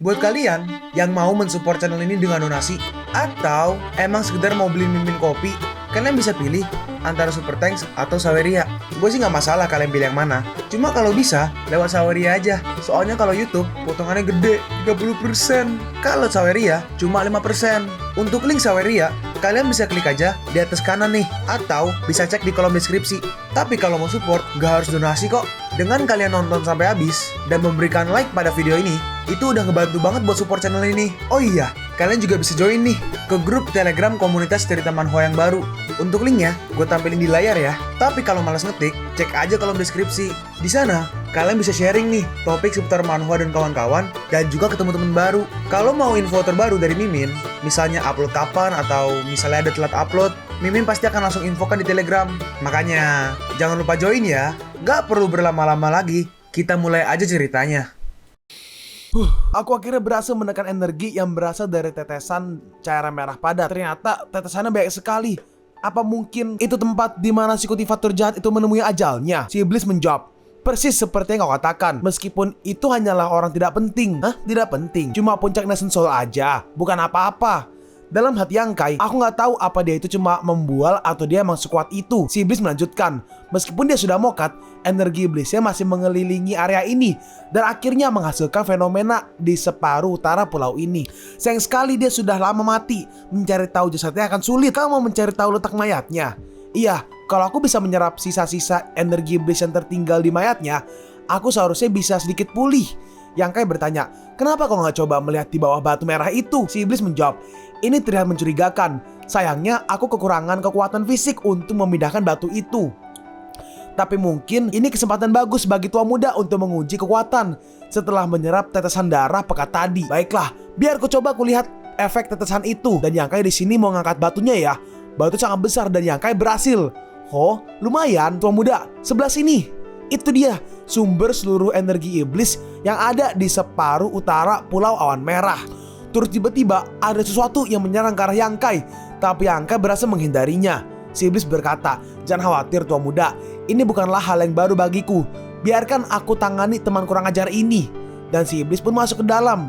Buat kalian yang mau mensupport channel ini dengan donasi, atau emang sekedar mau beli mimin kopi, kalian bisa pilih antara Super Thanks atau Saweria. Gue sih nggak masalah kalian pilih yang mana. Cuma kalau bisa, lewat Saweria aja. Soalnya kalau YouTube, potongannya gede, 30%. Kalau Saweria, cuma 5%. Untuk link Saweria, kalian bisa klik aja di atas kanan nih. Atau bisa cek di kolom deskripsi. Tapi kalau mau support, nggak harus donasi kok. Dengan kalian nonton sampai habis, dan memberikan like pada video ini, itu udah ngebantu banget buat support channel ini. Oh iya, kalian juga bisa join nih ke grup Telegram komunitas cerita manhwa yang baru. Untuk linknya, gue tampilin di layar ya. Tapi kalau malas ngetik, cek aja kolom deskripsi. Di sana, kalian bisa sharing nih topik seputar manhwa dan kawan-kawan, dan juga ketemu teman baru. Kalau mau info terbaru dari Mimin, misalnya upload kapan atau misalnya ada telat upload, Mimin pasti akan langsung infokan di Telegram. Makanya, jangan lupa join ya. Gak perlu berlama-lama lagi, kita mulai aja ceritanya. Aku akhirnya berhasil menekan energi yang berasal dari tetesan cairan merah padat. Ternyata tetesannya banyak sekali. Apa mungkin itu tempat di mana si kultivator jahat itu menemui ajalnya? Si iblis menjawab, persis seperti yang kau katakan. Meskipun itu hanyalah orang tidak penting. Hah? Tidak penting? Cuma puncak Nesen Soul aja, bukan apa-apa. Dalam hati Yangkai, aku nggak tahu apa dia itu cuma membual atau dia emang sekuat itu. Si iblis melanjutkan, meskipun dia sudah mokat, energi iblisnya masih mengelilingi area ini dan akhirnya menghasilkan fenomena di separuh utara pulau ini. Sayang sekali dia sudah lama mati. Mencari tahu jasadnya akan sulit. Kau mau mencari tahu letak mayatnya? Iya, kalau aku bisa menyerap sisa-sisa energi iblis yang tertinggal di mayatnya, aku seharusnya bisa sedikit pulih. Yangkai bertanya, kenapa kau nggak coba melihat di bawah batu merah itu? Si iblis menjawab, ini terlihat mencurigakan. Sayangnya aku kekurangan kekuatan fisik untuk memindahkan batu itu. Tapi mungkin ini kesempatan bagus bagi tua muda untuk menguji kekuatan setelah menyerap tetesan darah pekat tadi. Baiklah, biar ku coba kulihat efek tetesan itu. Dan Yangkai di sini mau ngangkat batunya ya. Batu sangat besar dan Yangkai berhasil. Oh, lumayan tua muda. Sebelah sini. Itu dia sumber seluruh energi iblis yang ada di separuh utara Pulau Awan Merah. Terus tiba-tiba ada sesuatu yang menyerang ke arah Yangkai, tapi Yangkai berhasil menghindarinya. Si iblis berkata, jangan khawatir tua muda, ini bukanlah hal yang baru bagiku. Biarkan aku tangani teman kurang ajar ini. Dan si iblis pun masuk ke dalam.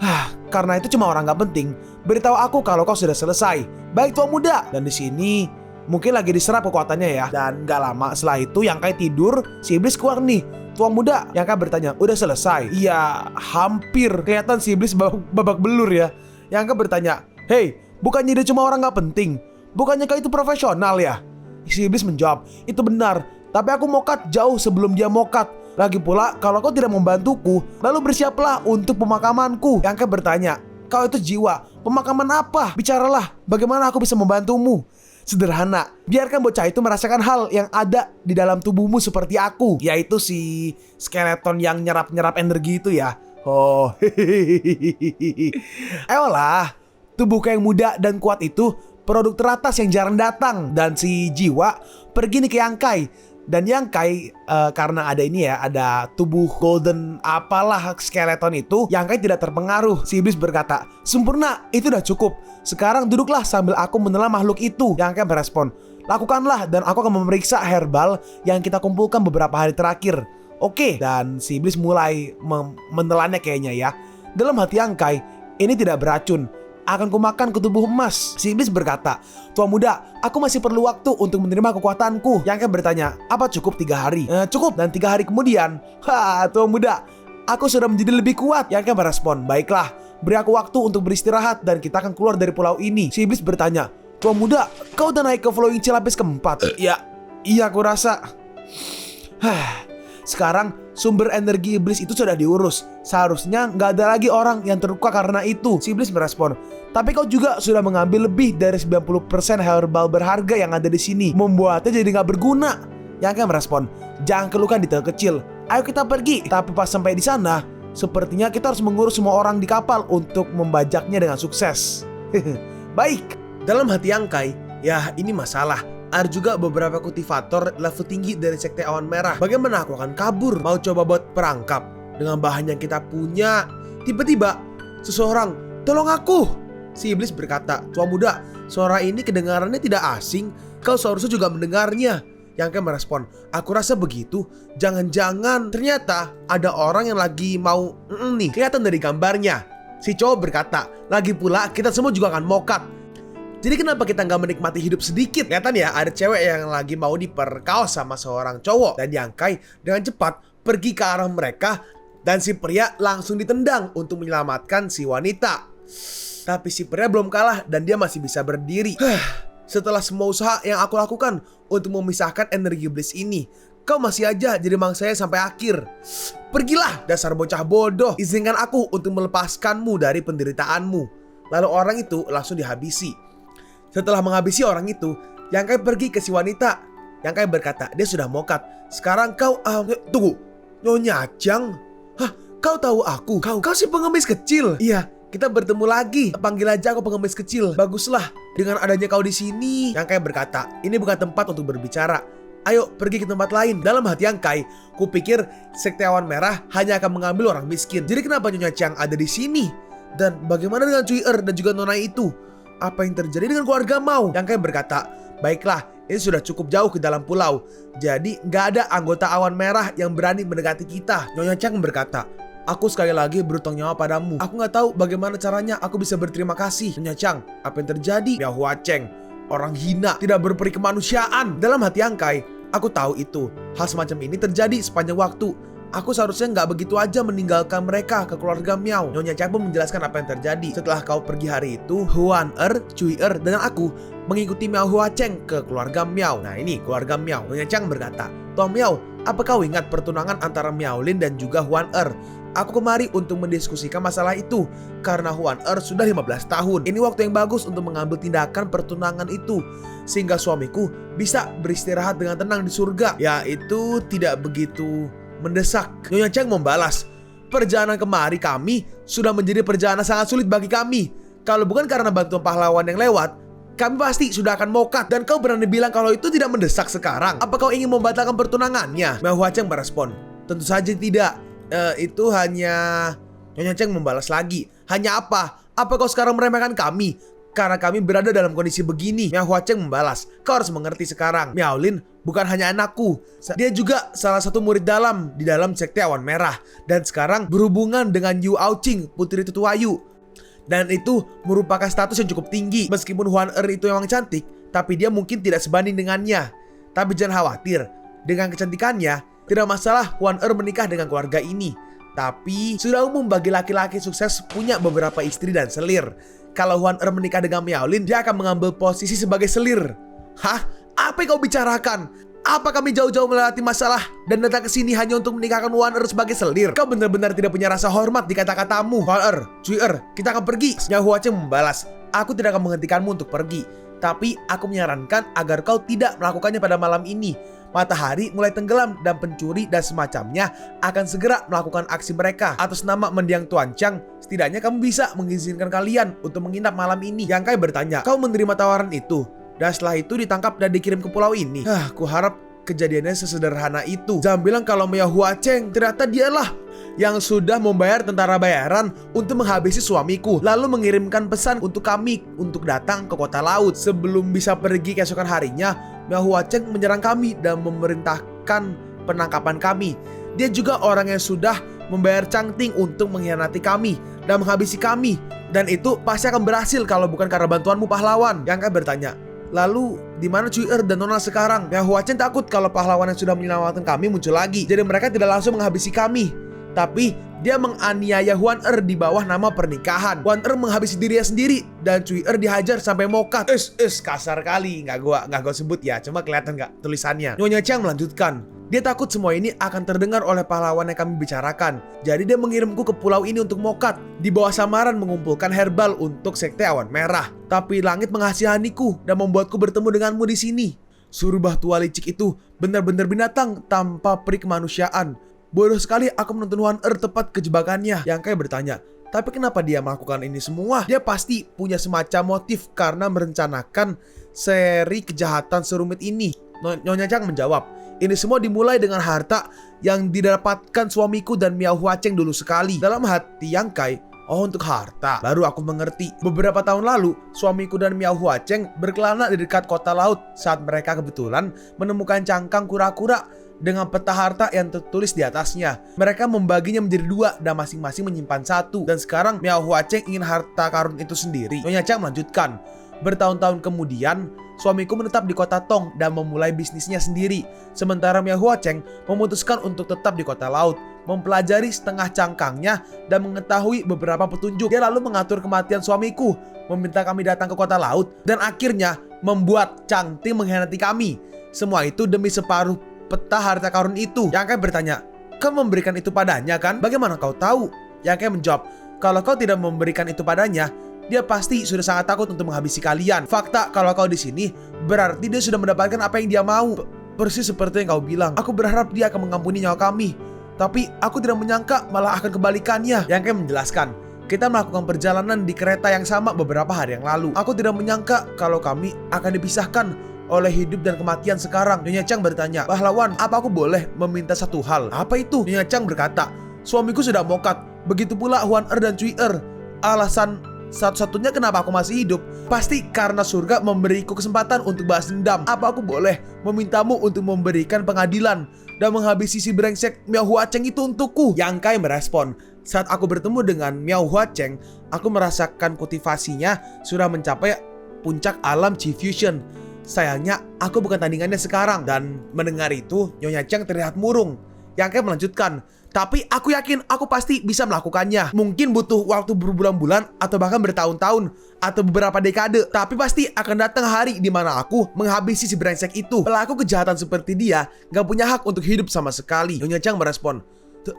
Karena itu cuma orang gak penting, beritahu aku kalau kau sudah selesai. Baik tua muda. Dan di sini mungkin lagi diserap kekuatannya ya. Dan gak lama setelah itu Yangkai tidur, si iblis keluar nih. Tua muda, Yangkai bertanya, udah selesai? Iya, hampir. Kelihatan si iblis babak belur ya. Yangkai bertanya, hei, bukannya dia cuma orang gak penting? Bukannya kau itu profesional ya? Si iblis menjawab, itu benar. Tapi aku mokat jauh sebelum dia mokat. Lagi pula, kalau kau tidak membantuku, lalu bersiaplah untuk pemakamanku. Yangkai bertanya, kau itu jiwa, pemakaman apa? Bicaralah, bagaimana aku bisa membantumu? Sederhana, biarkan bocah itu merasakan hal yang ada di dalam tubuhmu seperti aku, yaitu si skeleton yang nyerap-nyerap energi itu ya. Oh, ayolah, tubuhku yang muda dan kuat itu produk teratas yang jarang datang. Dan si jiwa pergi nih ke Yangkai. Dan Yangkai karena ada ini ya, ada tubuh golden apalah skeleton itu, Yangkai tidak terpengaruh. Si iblis berkata, sempurna, itu udah cukup. Sekarang duduklah sambil aku menelan makhluk itu. Yangkai berespon, lakukanlah dan aku akan memeriksa herbal yang kita kumpulkan beberapa hari terakhir. Oke. Dan si iblis mulai menelannya kayaknya ya. Dalam hati Yangkai, ini tidak beracun, akan kumakan ke tubuh emas. Si iblis berkata, tua muda, aku masih perlu waktu untuk menerima kekuatanku. Yangkai bertanya, apa cukup 3 hari? Cukup. Dan 3 hari kemudian, tua muda, aku sudah menjadi lebih kuat. Yangkai merespon, baiklah, beri aku waktu untuk beristirahat dan kita akan keluar dari pulau ini. Si iblis bertanya, tua muda, kau udah naik ke flowing chill lapis keempat? Iya aku rasa. Sekarang sumber energi iblis itu sudah diurus. Seharusnya nggak ada lagi orang yang terluka karena itu. Si iblis merespon, tapi kau juga sudah mengambil lebih dari 90% herbal berharga yang ada di sini, membuatnya jadi nggak berguna. Yangkai merespon, jangan keluhkan detail kecil. Ayo kita pergi. Tapi pas sampai di sana, sepertinya kita harus mengurus semua orang di kapal untuk membajaknya dengan sukses. Baik. Dalam hati Yangkai, ya ini masalah. Ada juga beberapa kultivator level tinggi dari sekte Awan Merah. Bagaimana aku akan kabur? Mau coba buat perangkap dengan bahan yang kita punya. Tiba-tiba seseorang, tolong aku. Si iblis berkata, tua muda, suara ini kedengarannya tidak asing. Kau seharusnya juga mendengarnya. Yangkai merespon, aku rasa begitu. Jangan-jangan ternyata ada orang yang lagi mau nih. Kelihatan dari gambarnya. Si cowok berkata, lagi pula kita semua juga akan mokat. Jadi kenapa kita nggak menikmati hidup sedikit? Kelihatan ya, ada cewek yang lagi mau diperkaos sama seorang cowok. Dan Yang-kai dengan cepat pergi ke arah mereka. Dan si pria langsung ditendang untuk menyelamatkan si wanita. Tapi si pria belum kalah dan dia masih bisa berdiri. Setelah semua usaha yang aku lakukan untuk memisahkan energi iblis ini, kau masih aja jadi mangsanya sampai akhir. Pergilah dasar bocah bodoh. Izinkan aku untuk melepaskanmu dari penderitaanmu. Lalu orang itu langsung dihabisi. Setelah menghabisi orang itu, Yang-kai pergi ke si wanita. Yang-kai berkata, dia sudah mokat. Sekarang kau... tunggu, Nyonya Chang? Hah, kau tahu aku? Kau si pengemis kecil? Iya, kita bertemu lagi. Panggil aja aku pengemis kecil. Baguslah, dengan adanya kau di sini. Yang-kai berkata, ini bukan tempat untuk berbicara. Ayo pergi ke tempat lain. Dalam hati Yang-kai, kupikir sekte awan merah hanya akan mengambil orang miskin. Jadi kenapa Nyonya Chang ada di sini? Dan bagaimana dengan Cui-er dan juga Nona itu? Apa yang terjadi dengan keluarga Mao? Yang-kai berkata, baiklah, ini sudah cukup jauh ke dalam pulau. Jadi nggak ada anggota awan merah yang berani mendekati kita. Nyonya Chang berkata, aku sekali lagi berutang nyawa padamu. Aku nggak tahu bagaimana caranya aku bisa berterima kasih. Nyonya Chang, apa yang terjadi? Miao Huacheng, orang hina, tidak berperi kemanusiaan. Dalam hati Yang-kai, aku tahu itu. Hal semacam ini terjadi sepanjang waktu. Aku seharusnya nggak begitu aja meninggalkan mereka ke keluarga Miao. Nyonya Chang pun menjelaskan apa yang terjadi. Setelah kau pergi hari itu, Huan-er, Cui-er, dan aku mengikuti Miao Huacheng ke keluarga Miao. Nah ini keluarga Miao. Nyonya Chang berkata, Tuan Miao, apa kau ingat pertunangan antara Miaolin dan juga Huan-er? Aku kemari untuk mendiskusikan masalah itu karena Huan-er sudah 15 tahun. Ini waktu yang bagus untuk mengambil tindakan pertunangan itu sehingga suamiku bisa beristirahat dengan tenang di surga. Ya itu tidak begitu mendesak. Nyonya Chang membalas, perjalanan kemari kami sudah menjadi perjalanan sangat sulit bagi kami. Kalau bukan karena bantuan pahlawan yang lewat, kami pasti sudah akan mokat. Dan kau berani bilang kalau itu tidak mendesak sekarang? Apa kau ingin membatalkan pertunangannya? Miao Huacheng merespon, tentu saja tidak. Itu hanya... Nyonya Chang membalas lagi, hanya apa? Apa kau sekarang meremehkan kami? Karena kami berada dalam kondisi begini. Miao Huacheng membalas, kau harus mengerti sekarang, Miaolin bukan hanya anakku. Dia juga salah satu murid dalam di dalam sekte awan merah. Dan sekarang berhubungan dengan Yu Aoqing, putri tetua Yu. Dan itu merupakan status yang cukup tinggi. Meskipun Huan-er itu memang cantik, tapi dia mungkin tidak sebanding dengannya. Tapi jangan khawatir, dengan kecantikannya tidak masalah Huan-er menikah dengan keluarga ini. Tapi sudah umum bagi laki-laki sukses punya beberapa istri dan selir. Kalau Huan-er menikah dengan Miaolin, dia akan mengambil posisi sebagai selir. Hah? Apa yang kau bicarakan? Apa kami jauh-jauh melewati masalah dan datang ke sini hanya untuk menikahkan Huan-er sebagai selir? Kau benar-benar tidak punya rasa hormat di kata-katamu. Huan-er, Cui-er, kita akan pergi. Miao Huacheng membalas, aku tidak akan menghentikanmu untuk pergi. Tapi aku menyarankan agar kau tidak melakukannya pada malam ini. Matahari mulai tenggelam dan pencuri dan semacamnya akan segera melakukan aksi mereka. Atas nama mendiang Tuan Chang, setidaknya kamu bisa mengizinkan kalian untuk menginap malam ini. Yang-kai bertanya, kau menerima tawaran itu? Dan setelah itu ditangkap dan dikirim ke pulau ini. Ku harap kejadiannya sesederhana itu. Jangan bilang kalau Miao Huacheng ternyata dialah yang sudah membayar tentara bayaran untuk menghabisi suamiku, lalu mengirimkan pesan untuk kami untuk datang ke kota laut. Sebelum bisa pergi keesokan harinya, Miao Huacheng menyerang kami dan memerintahkan penangkapan kami. Dia juga orang yang sudah membayar Changting untuk mengkhianati kami dan menghabisi kami. Dan itu pasti akan berhasil kalau bukan karena bantuanmu pahlawan. Yang-kai bertanya, lalu di mana Cui-er dan Nona sekarang? Miao Huacheng takut kalau pahlawan yang sudah menyelamatkan kami muncul lagi. Jadi mereka tidak langsung menghabisi kami, tapi dia menganiaya Huan-er di bawah nama pernikahan. Huan-er menghabisi dirinya sendiri dan Cui-er dihajar sampai mokat. Kasar kali. Nggak gua sebut ya, cuma kelihatan nggak tulisannya. Nyonya Chang melanjutkan, dia takut semua ini akan terdengar oleh pahlawan yang kami bicarakan. Jadi dia mengirimku ke pulau ini untuk mokat. Di bawah samaran mengumpulkan herbal untuk sekte awan merah. Tapi langit mengasihaniku dan membuatku bertemu denganmu di sini. Surubah tua licik itu benar-benar binatang tanpa peri kemanusiaan. Bodoh sekali aku menonton Huan-er tepat kejebakannya. Yang-kai bertanya, tapi kenapa dia melakukan ini semua? Dia pasti punya semacam motif karena merencanakan seri kejahatan serumit ini. Nyonya Chang menjawab, ini semua dimulai dengan harta yang didapatkan suamiku dan Miao Huacheng dulu sekali. Dalam hati Yang-kai, oh untuk harta. Baru aku mengerti. Beberapa tahun lalu, suamiku dan Miao Huacheng berkelana di dekat kota laut saat mereka kebetulan menemukan cangkang kura-kura dengan peta harta yang tertulis di atasnya. Mereka membaginya menjadi 2 dan masing-masing menyimpan 1. Dan sekarang Miao Huacheng ingin harta karun itu sendiri. Nyonya Chang melanjutkan, bertahun-tahun kemudian, suamiku menetap di kota Tong dan memulai bisnisnya sendiri. Sementara Miao Huacheng memutuskan untuk tetap di kota laut, mempelajari setengah cangkangnya dan mengetahui beberapa petunjuk. Dia lalu mengatur kematian suamiku, meminta kami datang ke kota laut, dan akhirnya membuat Chang Ti mengkhianati kami. Semua itu demi separuh peta harta karun itu. Yang Kai bertanya, kau memberikan itu padanya kan? Bagaimana kau tahu? Yang Kai menjawab, kalau kau tidak memberikan itu padanya, dia pasti sudah sangat takut untuk menghabisi kalian. Fakta, kalau kau di sini, berarti dia sudah mendapatkan apa yang dia mau. Persis seperti yang kau bilang. Aku berharap dia akan mengampuni nyawa kami. Tapi aku tidak menyangka malah akan kebalikannya. Yang Kai menjelaskan, kita melakukan perjalanan di kereta yang sama beberapa hari yang lalu. Aku tidak menyangka kalau kami akan dipisahkan oleh hidup dan kematian sekarang. Nyonya Chang bertanya, pahlawan, apa aku boleh meminta satu hal? Apa itu? Nyonya Chang berkata, suamiku sudah mokat. Begitu pula Huan Er dan Cui Er. Alasan satu-satunya kenapa aku masih hidup pasti karena surga memberiku kesempatan untuk balas dendam. Apa aku boleh memintamu untuk memberikan pengadilan dan menghabisi si brengsek Miao Huacheng itu untukku? Yang Kai merespon, saat aku bertemu dengan Miao Huacheng, aku merasakan kultivasinya sudah mencapai puncak alam Chi Fusion. Sayangnya aku bukan tandingannya sekarang. Dan mendengar itu, Nyonya Chang terlihat murung. Yang Kai melanjutkan, tapi aku yakin aku pasti bisa melakukannya. Mungkin butuh waktu berbulan-bulan atau bahkan bertahun-tahun atau beberapa dekade, tapi pasti akan datang hari di mana aku menghabisi si brengsek itu. Pelaku kejahatan seperti dia gak punya hak untuk hidup sama sekali. Nyonya Chang merespon,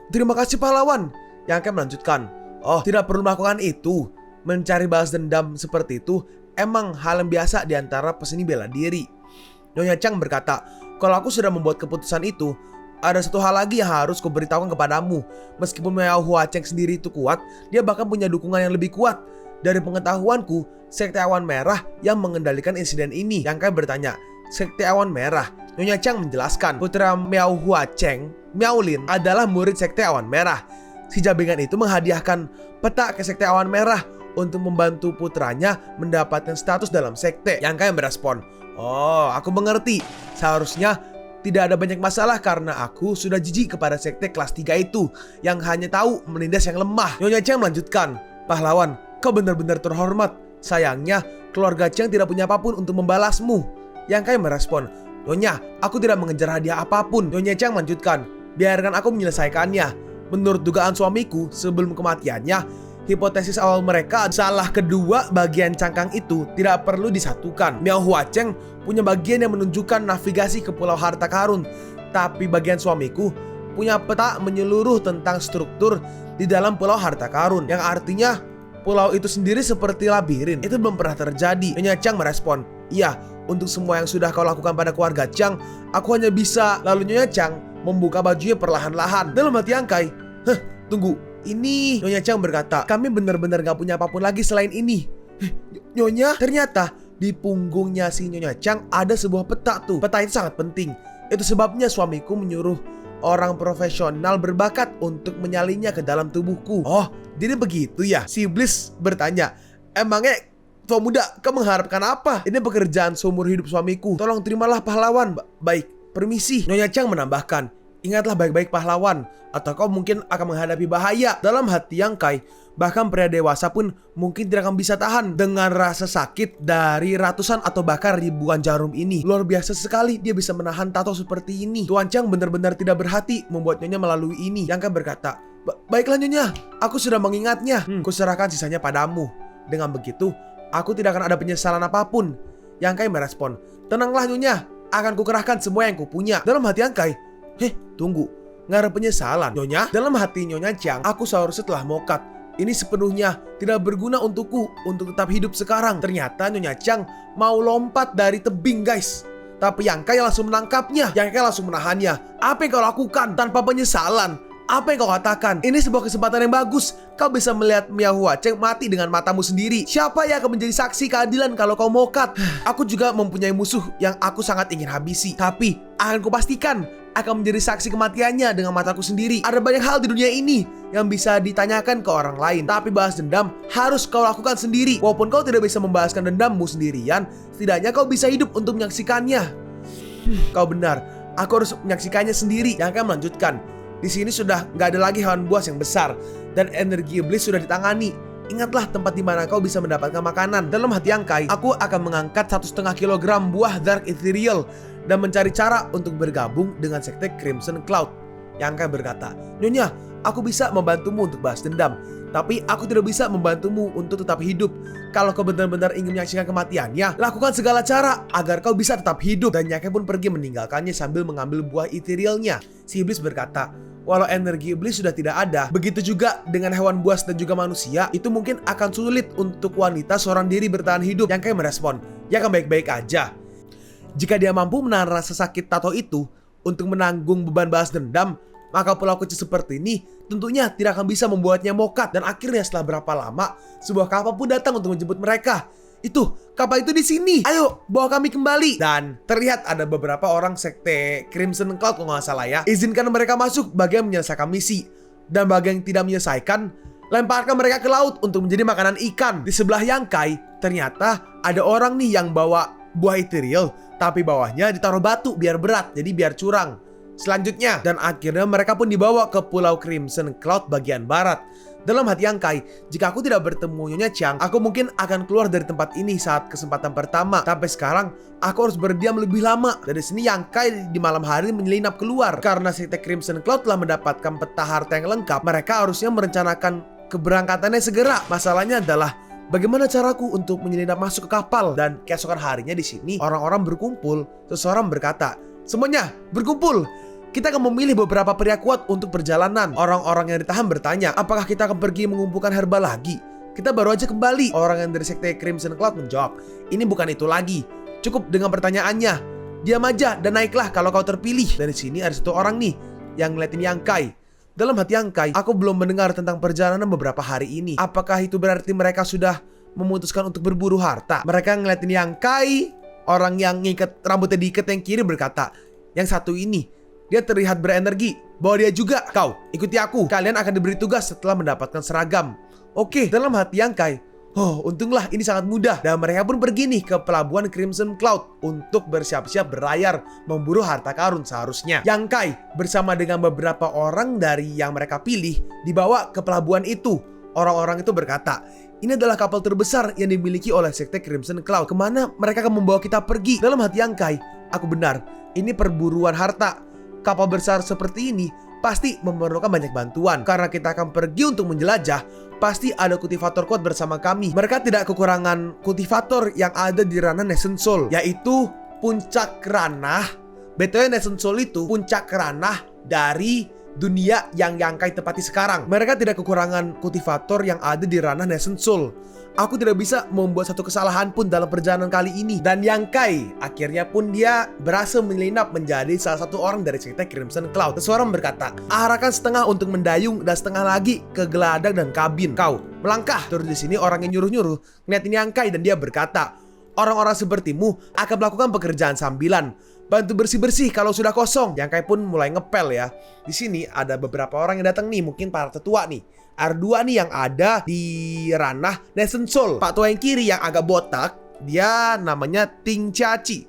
terima kasih pahlawan. Yang Kai melanjutkan, oh, tidak perlu melakukan itu. Mencari balas dendam seperti itu emang hal yang biasa di antara peseni bela diri. Nyonya Chang berkata, kalau aku sudah membuat keputusan itu, ada satu hal lagi yang harus kuberitahukan kepadamu. Meskipun Miao Huacheng sendiri itu kuat, dia bahkan punya dukungan yang lebih kuat. Dari pengetahuanku, Sekte Awan Merah yang mengendalikan insiden ini. Yang Kai bertanya, Sekte Awan Merah? Nyonya Chang menjelaskan, putra Miao Huacheng, Miao Lin, adalah murid Sekte Awan Merah. Si jabingan itu menghadiahkan peta ke Sekte Awan Merah untuk membantu putranya mendapatkan status dalam sekte. Yang Kai merespon, oh, aku mengerti. Seharusnya tidak ada banyak masalah karena aku sudah jijik kepada sekte kelas 3 itu yang hanya tahu menindas yang lemah. Nyonya Chang melanjutkan, pahlawan, kau benar-benar terhormat. Sayangnya keluarga Chang tidak punya apapun untuk membalasmu. Yang Kai merespon, Nyonya, aku tidak mengejar hadiah apapun. Nyonya Chang melanjutkan, biarkan aku menyelesaikannya. Menurut dugaan suamiku sebelum kematiannya, hipotesis awal mereka salah kedua bagian cangkang itu tidak perlu disatukan. Miao Huacheng punya bagian yang menunjukkan navigasi ke Pulau Harta Karun, tapi bagian suamiku punya peta menyeluruh tentang struktur di dalam Pulau Harta Karun, yang artinya pulau itu sendiri seperti labirin. Itu belum pernah terjadi. Nyonya Chang merespon, iya, untuk semua yang sudah kau lakukan pada keluarga Chang, aku hanya bisa. Lalu Nyonya Chang membuka bajunya perlahan-lahan. Dalam hati Yang Kai, tunggu, ini. Nyonya Chang berkata, kami benar-benar gak punya apapun lagi selain ini. Nyonya, ternyata di punggungnya si Nyonya Chang ada sebuah peta tuh. Peta itu sangat penting. Itu sebabnya suamiku menyuruh orang profesional berbakat untuk menyalinnya ke dalam tubuhku. Oh, jadi begitu ya? Si Bliss bertanya, emangnya tua muda, kau mengharapkan apa? Ini pekerjaan seumur hidup suamiku. Tolong terimalah pahlawan. Baik, permisi. Nyonya Chang menambahkan, ingatlah baik-baik pahlawan, atau kau mungkin akan menghadapi bahaya. Dalam hati Yang Kai, bahkan pria dewasa pun mungkin tidak akan bisa tahan dengan rasa sakit dari ratusan atau bahkan ribuan jarum ini. Luar biasa sekali dia bisa menahan tato seperti ini. Tuan Chang benar-benar tidak berhati membuat Nyonya melalui ini. Yang Kai berkata, baiklah Nyonya, aku sudah mengingatnya. Kuserahkan sisanya padamu. Dengan begitu, aku tidak akan ada penyesalan apapun. Yang Kai merespon, tenanglah Nyonya, akan kukerahkan semua yang kupunya. Dalam hati Yang Kai, tunggu, nggak ada penyesalan Nyonya? Dalam hati Nyonya Chang, aku seharusnya telah mokat. Ini sepenuhnya tidak berguna untukku untuk tetap hidup sekarang. Ternyata Nyonya Chang mau lompat dari tebing guys. Tapi Yang Kai langsung menangkapnya. Yang Kai langsung menahannya. Apa yang kau lakukan tanpa penyesalan? Apa yang kau katakan? Ini sebuah kesempatan yang bagus. Kau bisa melihat Miao Huacheng mati dengan matamu sendiri. Siapa yang akan menjadi saksi keadilan kalau kau mokat? Aku juga mempunyai musuh yang aku sangat ingin habisi. Tapi akan kupastikan akan menjadi saksi kematiannya dengan mataku sendiri. Ada banyak hal di dunia ini yang bisa ditanyakan ke orang lain, tapi balas dendam harus kau lakukan sendiri. Walaupun kau tidak bisa membalaskan dendammu sendirian, setidaknya kau bisa hidup untuk menyaksikannya. Kau benar, Aku harus menyaksikannya sendiri. Yangkai melanjutkan, di sini sudah nggak ada lagi hewan buas yang besar dan energi iblis sudah ditangani. Ingatlah tempat di mana kau bisa mendapatkan makanan. Dalam hati Yangkai, aku akan mengangkat 1,5 kilogram buah Dark Ethereal dan mencari cara untuk bergabung dengan sekte Crimson Cloud. Yangkai berkata, Nyonya, aku bisa membantumu untuk balas dendam, tapi aku tidak bisa membantumu untuk tetap hidup. Kalau kau benar-benar ingin menyaksikan kematiannya, lakukan segala cara agar kau bisa tetap hidup. Dan Yangkai pun pergi meninggalkannya sambil mengambil buah etherealnya. Si iblis berkata, walau energi iblis sudah tidak ada, begitu juga dengan hewan buas dan juga manusia, itu mungkin akan sulit untuk wanita seorang diri bertahan hidup. Yangkai merespon, ya akan baik-baik aja. Jika dia mampu menahan rasa sakit tato itu untuk menanggung beban balas dendam, maka pulau kecil seperti ini tentunya tidak akan bisa membuatnya mokat. Dan akhirnya setelah berapa lama, sebuah kapal pun datang untuk menjemput mereka. Itu, kapal itu di sini. Ayo, bawa kami kembali. Dan terlihat ada beberapa orang sekte Crimson Cloud kalau nggak salah ya. Izinkan mereka masuk bagi yang menyelesaikan misi. Dan bagi yang tidak menyelesaikan, lemparkan mereka ke laut untuk menjadi makanan ikan. Di sebelah Yangkai, ternyata ada orang nih yang bawa buah ethereal, tapi bawahnya ditaruh batu biar berat, jadi biar curang. Selanjutnya, dan akhirnya mereka pun dibawa ke Pulau Crimson Cloud bagian barat. Dalam hati Yangkai, jika aku tidak bertemu Nyonya Chiang, aku mungkin akan keluar dari tempat ini saat kesempatan pertama. Tapi sekarang, aku harus berdiam lebih lama. Dari sini Yangkai di malam hari menyelinap keluar. Karena sekte Crimson Cloud telah mendapatkan peta harta yang lengkap, mereka harusnya merencanakan keberangkatannya segera. Masalahnya adalah, bagaimana caraku untuk menyelinap masuk ke kapal? Dan keesokan harinya di sini, orang-orang berkumpul. Seseorang berkata, semuanya berkumpul. Kita akan memilih beberapa pria kuat untuk perjalanan. Orang-orang yang ditahan bertanya, apakah kita akan pergi mengumpulkan herba lagi? Kita baru aja kembali. Orang yang dari sekte Crimson Cloud menjawab, ini bukan itu lagi. Cukup dengan pertanyaannya. Diam aja dan naiklah kalau kau terpilih. Dari sini ada satu orang nih yang ngeliatin Yangkai. Dalam hati Yangkai, aku belum mendengar tentang perjalanan beberapa hari ini. Apakah itu berarti mereka sudah memutuskan untuk berburu harta? Mereka ngeliatin Yangkai. Orang yang ngikat rambutnya diikat yang kiri berkata, yang satu ini, dia terlihat berenergi. Bawa dia juga. Kau, ikuti aku. Kalian akan diberi tugas setelah mendapatkan seragam. Oke, dalam hati Yangkai, oh, untunglah ini sangat mudah. Dan mereka pun pergi nih ke pelabuhan Crimson Cloud untuk bersiap-siap berlayar memburu harta karun seharusnya. Yangkai bersama dengan beberapa orang dari yang mereka pilih dibawa ke pelabuhan itu. Orang-orang itu berkata, ini adalah kapal terbesar yang dimiliki oleh sekte Crimson Cloud. Kemana mereka akan membawa kita pergi? Dalam hati Yangkai, aku benar. Ini perburuan harta. Kapal besar seperti ini pasti memerlukan banyak bantuan. Karena kita akan pergi untuk menjelajah, pasti ada kultivator kuat bersama kami. Mereka tidak kekurangan kultivator yang ada di ranah Nation Soul, yaitu puncak ranah. BTW Nation Soul itu puncak ranah dari dunia yang Yangkai tepati sekarang. Mereka tidak kekurangan kultivator yang ada di ranah Nation Soul. Aku tidak bisa membuat satu kesalahan pun dalam perjalanan kali ini. Dan Yangkai akhirnya pun dia berhasil menyelinap menjadi salah satu orang dari sekte Crimson Cloud. Seseorang berkata, arahkan setengah untuk mendayung dan setengah lagi ke geladak dan kabin. Kau melangkah. Terus di sini orang yang nyuruh-nyuruh ngeliatin Yangkai dan dia berkata, orang-orang sepertimu akan melakukan pekerjaan sambilan. Bantu bersih-bersih kalau sudah kosong. Yangkai pun mulai ngepel ya. Di sini ada beberapa orang yang datang nih, mungkin para tetua nih. R2 nih yang ada di ranah Nation Soul. Pak tua yang kiri yang agak botak, dia namanya Ting Chiachi.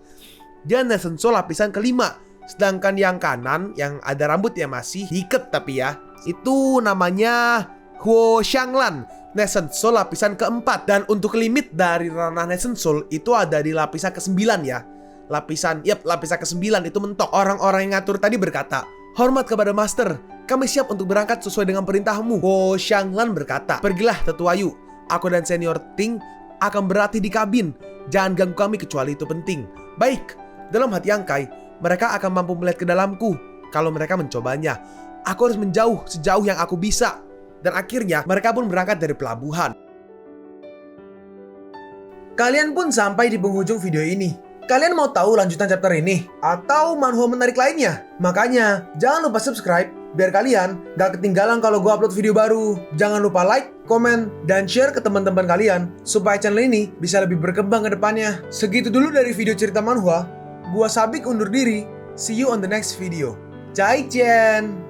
Dia Nation Soul lapisan kelima. Sedangkan yang kanan yang ada rambutnya masih diikat tapi ya, itu namanya Huo Xianglan, Nation Soul lapisan keempat. Dan untuk limit dari ranah Nation Soul itu ada di lapisan ke-9 ya. Lapisan ke-9 itu mentok. Orang-orang yang ngatur tadi berkata, hormat kepada Master, kami siap untuk berangkat sesuai dengan perintahmu. Huo Xianglan berkata, pergilah tetua Yu. Aku dan senior Ting akan berlatih di kabin. Jangan ganggu kami kecuali itu penting. Baik, dalam hati Yangkai, mereka akan mampu melihat ke dalamku. Kalau mereka mencobanya, aku harus menjauh sejauh yang aku bisa. Dan akhirnya mereka pun berangkat dari pelabuhan. Kalian pun sampai di penghujung video ini. Kalian mau tahu lanjutan chapter ini? Atau manhwa menarik lainnya? Makanya, jangan lupa subscribe biar kalian gak ketinggalan kalau gue upload video baru. Jangan lupa like, komen, dan share ke teman-teman kalian supaya channel ini bisa lebih berkembang ke depannya. Segitu dulu dari video cerita manhwa. Gua Sabik undur diri. See you on the next video. Zaijian!